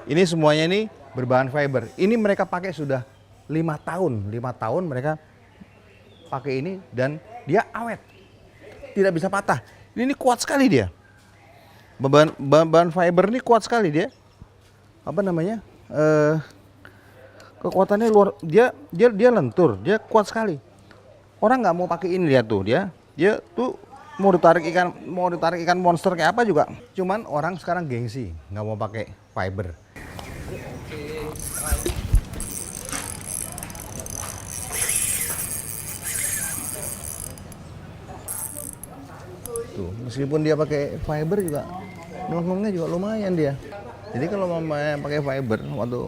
Ini semuanya ini berbahan fiber. Ini mereka pakai sudah 5 tahun. 5 tahun mereka pakai ini dan dia awet. Tidak bisa patah. Ini kuat sekali dia. Bahan fiber ini kuat sekali dia. Apa namanya? Kekuatannya luar, dia lentur, dia kuat sekali. Orang nggak mau pakai ini, lihat tuh, dia tuh mau ditarik ikan monster kayak apa juga. Cuman orang sekarang gengsi, nggak mau pakai fiber. Tuh, meskipun dia pakai fiber juga melengkungnya juga lumayan dia. Jadi kalau mau pakai fiber, waktu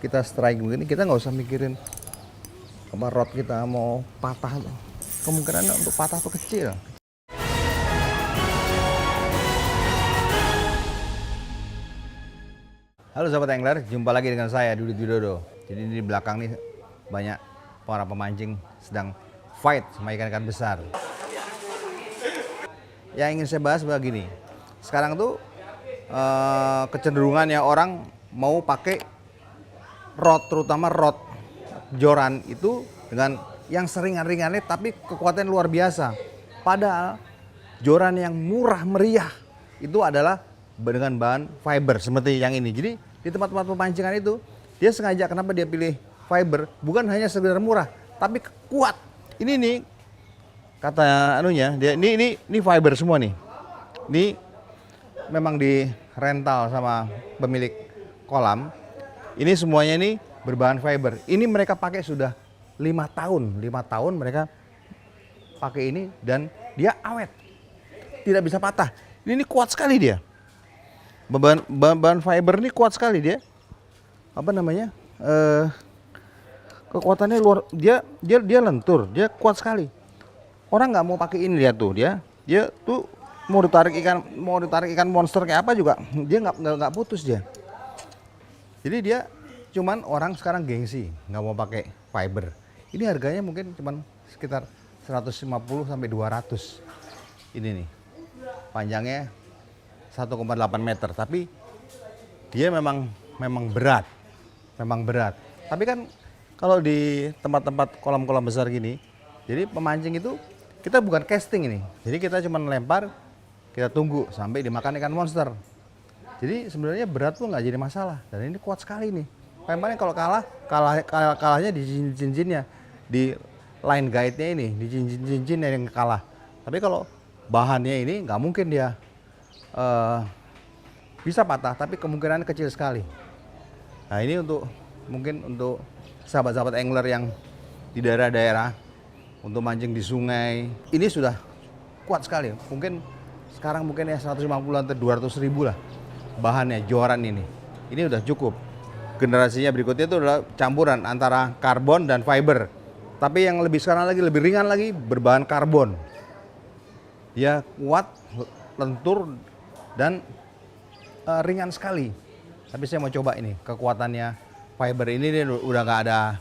kita strike begini, kita nggak usah mikirin apa rod kita mau patah. Kemungkinan untuk patah tuh kecil. Halo sahabat angler, jumpa lagi dengan saya Dudit Widodo. Jadi di belakang nih banyak para pemancing sedang fight sama ikan-ikan besar. Yang ingin saya bahas begini, sekarang tuh kecenderungannya orang mau pakai rod, terutama rod joran itu dengan yang seringan-ringannya tapi kekuatan luar biasa. Padahal joran yang murah meriah itu adalah dengan bahan fiber seperti yang ini. Jadi di tempat-tempat pemancingan itu dia sengaja, kenapa dia pilih fiber, bukan hanya sekedar murah tapi kuat. Ini nih kata anunya, dia ini fiber semua nih. Ini memang di rental sama pemilik kolam. Ini semuanya ini berbahan fiber. Ini mereka pakai sudah 5 tahun. 5 tahun mereka pakai ini dan dia awet. Tidak bisa patah. Ini kuat sekali dia. Bahan fiber ini kuat sekali dia. Apa namanya? Kekuatannya luar, dia lentur, dia kuat sekali. Orang nggak mau pakai ini, lihat tuh, dia tuh mau ditarik ikan monster kayak apa juga, dia nggak putus dia. Jadi dia cuman orang sekarang gengsi nggak mau pakai fiber. Ini harganya mungkin cuman sekitar 150 sampai 200. Ini nih panjangnya 1,8 meter, tapi dia memang berat, Tapi kan kalau di tempat-tempat kolam-kolam besar gini, jadi pemancing itu kita bukan casting ini, jadi kita cuma lempar, kita tunggu sampai dimakan ikan monster. Jadi sebenarnya berat tuh nggak jadi masalah, dan ini kuat sekali nih. Lemparnya kalau kalahnya di cincin-cincinnya, di line guide-nya ini, di cincin-cincinnya yang kalah. Tapi kalau bahannya ini nggak mungkin dia bisa patah, tapi kemungkinan kecil sekali. Nah ini mungkin untuk sahabat-sahabat angler yang di daerah-daerah untuk mancing di sungai, ini sudah kuat sekali. Mungkin sekarang mungkin ya 150 atau 200 ribu lah bahannya, joran ini. Ini udah cukup. Generasinya berikutnya itu adalah campuran antara karbon dan fiber. Tapi yang sekarang lebih ringan lagi, berbahan karbon. Dia kuat, lentur, dan ringan sekali. Tapi saya mau coba ini kekuatannya fiber ini, dia udah nggak ada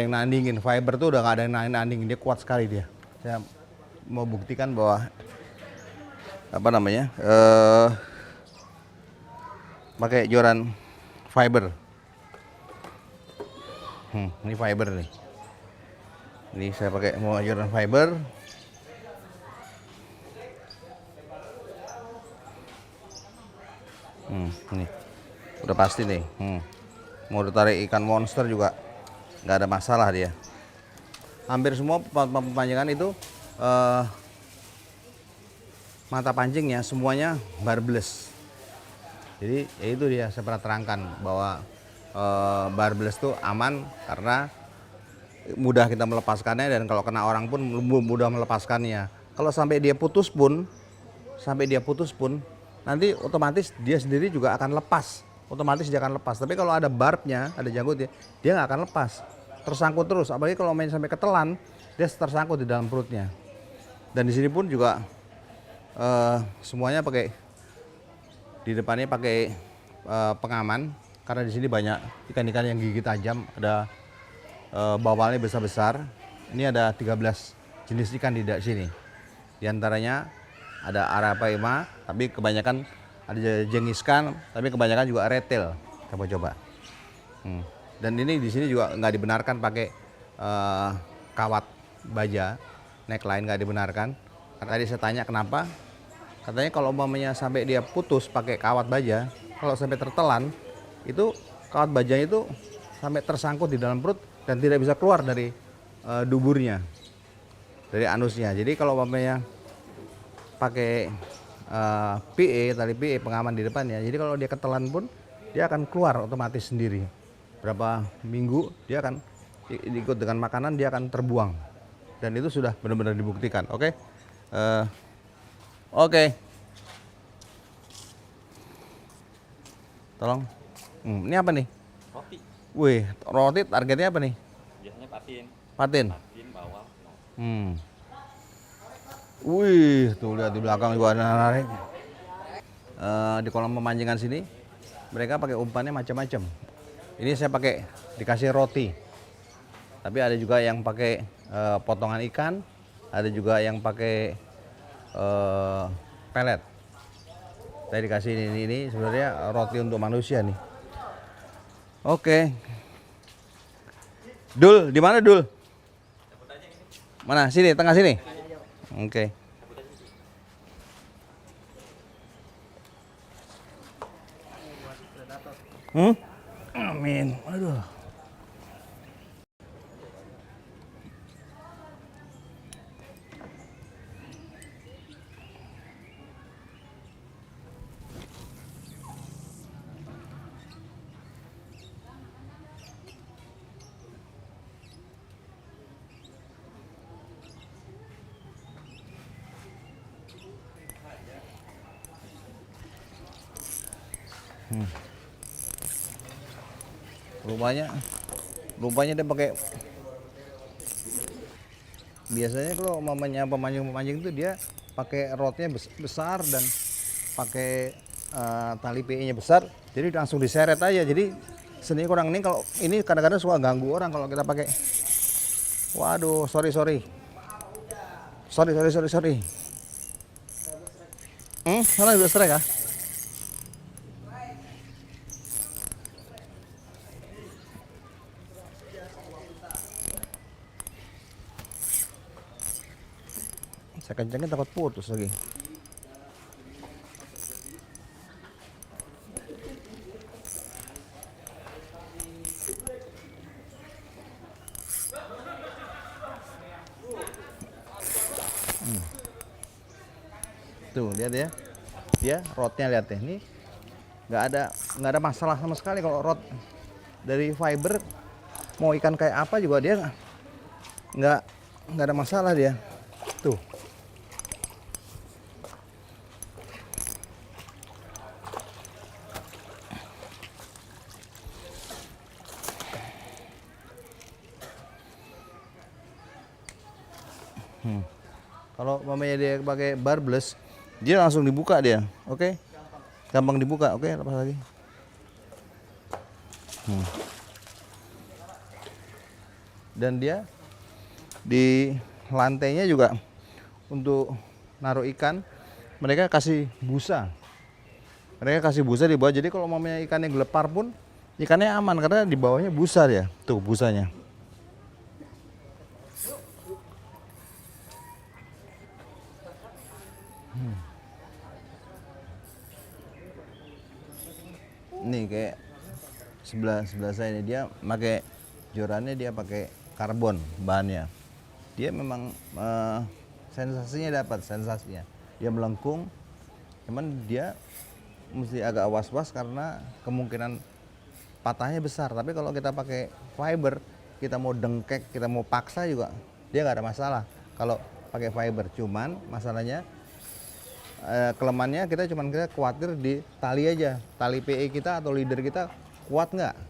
yang nandingin. Fiber tuh udah nggak ada yang nandingin, dia kuat sekali dia. Saya mau buktikan bahwa apa namanya pakai joran fiber. Ini fiber nih. Ini saya pakai mau joran fiber. Ini udah pasti nih. Mau ditarik ikan monster juga nggak ada masalah dia. Hampir semua pemancingan itu mata pancingnya semuanya barbless. Jadi ya itu dia, saya pernah terangkan bahwa barbless itu aman karena mudah kita melepaskannya, dan kalau kena orang pun mudah melepaskannya. Kalau sampai dia putus pun nanti otomatis dia sendiri juga akan lepas. Otomatis dia akan lepas. Tapi kalau ada barbnya, ada janggutnya, dia nggak akan lepas. Tersangkut terus. Apalagi kalau main sampai ketelan, dia tersangkut di dalam perutnya. Dan di sini pun juga semuanya pakai, di depannya pakai pengaman, karena di sini banyak ikan-ikan yang gigi tajam. Ada bawalnya besar-besar. Ini ada 13 jenis ikan di sini. Di antaranya ada arapaima, tapi kebanyakan ada jengiskan, tapi kebanyakan juga retail. Coba-coba. Dan ini di sini juga nggak dibenarkan pakai kawat baja, neckline nggak dibenarkan. Tadi saya tanya kenapa, katanya kalau umpamanya sampai dia putus pakai kawat baja, kalau sampai tertelan, itu kawat bajanya itu sampai tersangkut di dalam perut dan tidak bisa keluar dari duburnya, dari anusnya. Jadi kalau umpamanya pakai PE, tali PE pengaman di depannya, jadi kalau dia ketelan pun dia akan keluar otomatis sendiri. Berapa minggu dia akan ikut dengan makanan, dia akan terbuang. Dan itu sudah benar-benar dibuktikan. Oke. Oke. Tolong. Ini apa nih? Roti. Wih, roti targetnya apa nih? Biasanya patin. Patin. Patin bawah. Wih, tuh lihat di belakang juga ada narik. Di kolam pemancingan sini mereka pakai umpannya macam-macam. Ini saya pakai dikasih roti. Tapi ada juga yang pakai potongan ikan, ada juga yang pakai pelet. Saya dikasih ini sebenarnya roti untuk manusia nih. Oke. Dul, di mana Dul? Mana? Sini, tengah sini. Oke. Amin. Aduh. Rupanya dia pakai, biasanya kalau mamanya pemancing itu dia pakai rodnya besar dan pakai tali PE-nya besar, jadi langsung diseret aja. Jadi seni kurang ini, kalau ini kadang-kadang suka ganggu orang kalau kita pakai. Waduh, sorry. Salah udah strike ah. Saya kencengin takut putus lagi. Tuh lihat ya, dia rodnya lihat deh, ini nggak ada masalah sama sekali. Kalau rod dari fiber, mau ikan kayak apa juga dia nggak ada masalah dia. Tuh. Kalau mamanya dia pakai barbless, dia langsung dibuka dia, oke? Gampang dibuka, oke? Lepas lagi. Dan dia di lantainya juga untuk naruh ikan, mereka kasih busa. Mereka kasih busa di bawah, jadi kalau mamanya ikannya gelepar pun ikannya aman karena di bawahnya busa dia. Tuh busanya. Nih kayak sebelah saya ini, dia pakai jorannya, dia pakai karbon bahannya. Dia memang sensasinya dapat, sensasinya. Dia melengkung, cuman dia mesti agak was-was karena kemungkinan patahnya besar. Tapi kalau kita pakai fiber, kita mau dengkek, kita mau paksa juga dia nggak ada masalah kalau pakai fiber. Cuman masalahnya kelemahannya kita khawatir di tali aja, tali PE kita atau leader kita kuat nggak.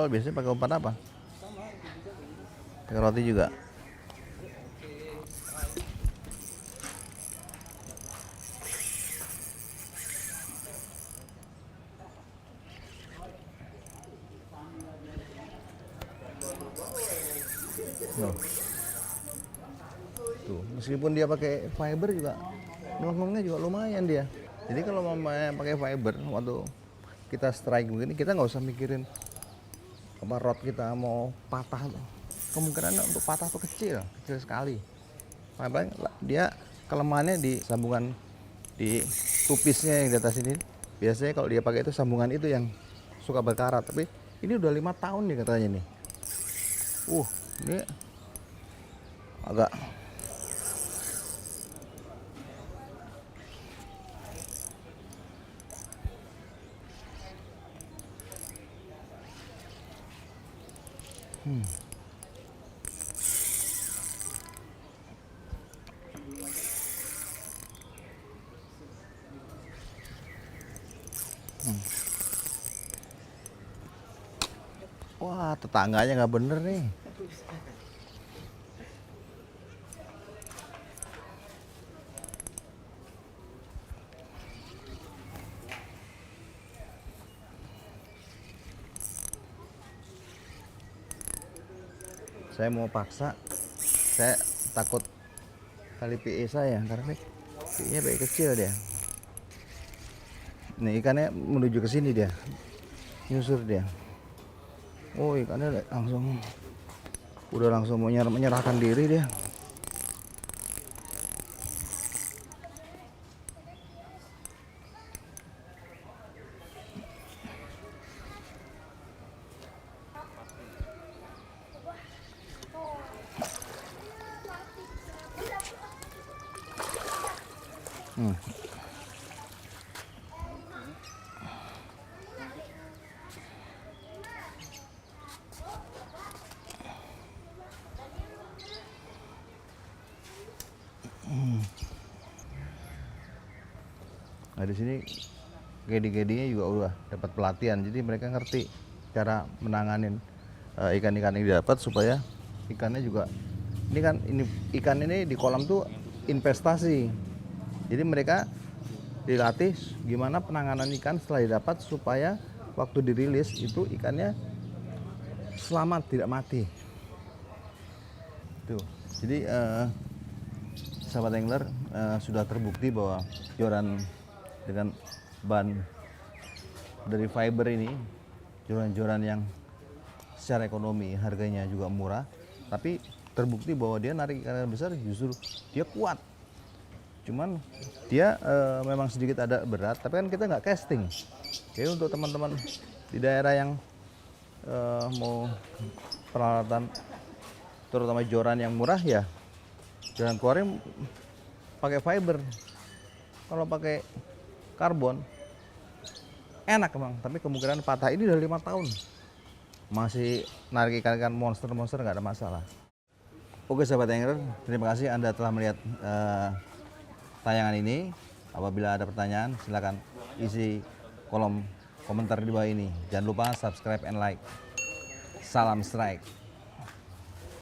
awal biasanya pakai umpan apa? Pakai roti juga. Loh. Tuh, meskipun dia pakai fiber juga melengkungnya juga lumayan dia. Jadi kalau mau pakai fiber waktu kita strike begini, kita nggak usah mikirin apa rod kita mau patah. Kemungkinan untuk patah tuh kecil sekali. Paling dia kelemahannya di sambungan di tupisnya yang di atas ini. Biasanya kalau dia pakai itu sambungan itu yang suka berkarat. Tapi ini udah 5 tahun nih katanya nih. Ini agak wah, tetangganya nggak bener nih. Saya mau paksa, saya takut kali PE saya karena PE-nya PE kecil dia. Nih ikannya menuju ke sini dia, nyusur dia. Oh, ikannya udah langsung mau menyerahkan diri dia. Nah di sini gedi-gedinya juga udah dapat pelatihan, jadi mereka ngerti cara menanganin ikan-ikan yang didapat supaya ikannya juga ini ikan ini di kolam tuh investasi. Jadi mereka dilatih gimana penanganan ikan setelah didapat supaya waktu dirilis itu ikannya selamat, tidak mati. Tuh. Jadi sahabat angler, sudah terbukti bahwa joran dengan ban dari fiber ini, joran-joran yang secara ekonomi harganya juga murah, tapi terbukti bahwa dia narik ikan besar justru dia kuat. Cuman dia memang sedikit ada berat, tapi kan kita nggak casting. Jadi untuk teman-teman di daerah yang mau peralatan terutama joran yang murah, ya joran keluarin pakai fiber. Kalau pakai karbon enak emang, tapi kemungkinan patah. Ini udah 5 tahun masih narik ikan-ikan monster nggak ada masalah. Oke sahabat angler, terima kasih Anda telah melihat tayangan ini. Apabila ada pertanyaan silakan isi kolom komentar di bawah ini. Jangan lupa subscribe and like. Salam strike.